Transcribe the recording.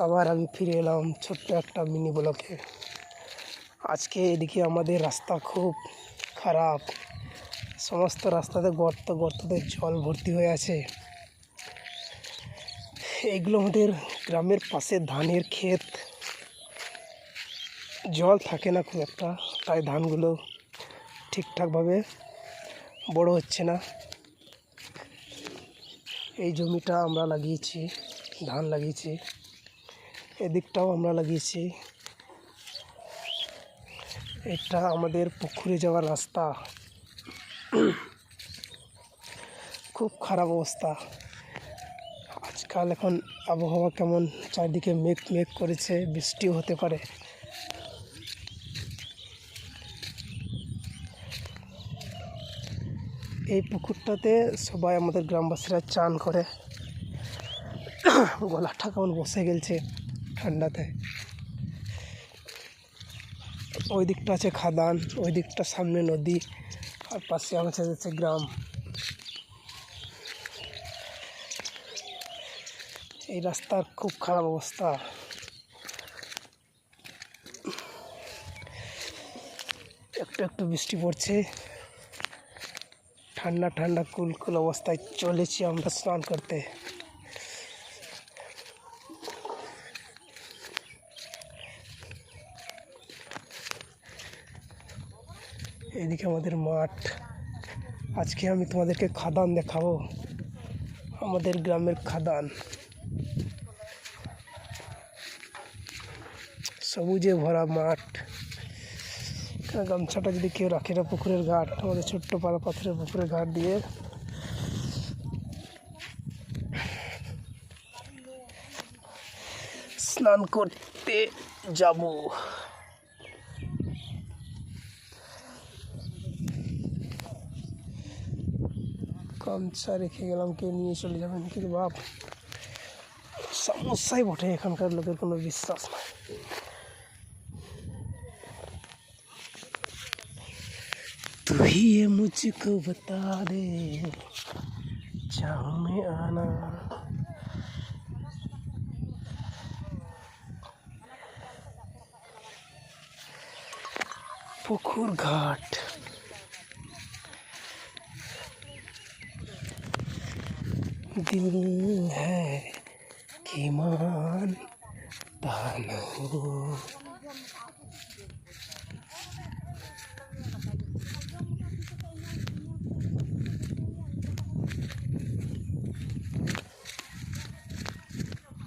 আবার আমি ফিরে এলাম ছোট্ট একটা মিনি ব্লকে। আজকে এদিকে আমাদের রাস্তা খুব খারাপ, সমস্ত রাস্তাতে গর্ততে জল ভর্তি হয়ে আছে। এইগুলো আমাদের গ্রামের পাশে ধানের ক্ষেত, জল থাকে না খুব একটা, তাই ধানগুলো ঠিকঠাকভাবে বড় হচ্ছে না। এই জমিটা আমরা লাগিয়েছি, ধান লাগিয়েছি, এদিকটাও আমরা লাগিয়েছি। এটা আমাদের পুকুরে যাওয়ার রাস্তা, খুব খারাপ অবস্থা। আজকাল এখন আবহাওয়া কেমন, চারদিকে মেঘ মেঘ করেছে, বৃষ্টিও হতে পারে। এই পুকুরটাতে সবাই আমাদের গ্রামবাসীরা চান করে। গলাটা কেমন বসে গেছে ঠান্ডাতে। ওই দিকটা আছে খাদান, ওই দিকটা সামনে নদী, আর পাশে আমাদের আছে গ্রাম। এই রাস্তার খুব খারাপ অবস্থা। একটু একটু বৃষ্টি পড়ছে, ঠান্ডা ঠান্ডা কুলকুল অবস্থায় চলেছি আমরা স্নান করতে। এদিকে আমাদের মাঠ। আজকে আমি তোমাদেরকে খাদান দেখাবো, আমাদের গ্রামের খাদান। সবুজে ভরা মাঠ। গামছাটা যদি কেউ রাখে না, পুকুরের ঘাট, আমাদের ছোট্ট পাড়া পাথরের পুকুরের ঘাট দিয়ে স্নান করতে যাব। গামছা রেখে গেলাম, কে নিয়ে চলে যাবেন, কিন্তু বাপ সমস্যাই বটে, এখানকার লোকের কোনো বিশ্বাস নাই। तू ही ये मुझको बता दे, चाहूं मैं आना। पुकुर घाट, दिल है कि मानता नहीं।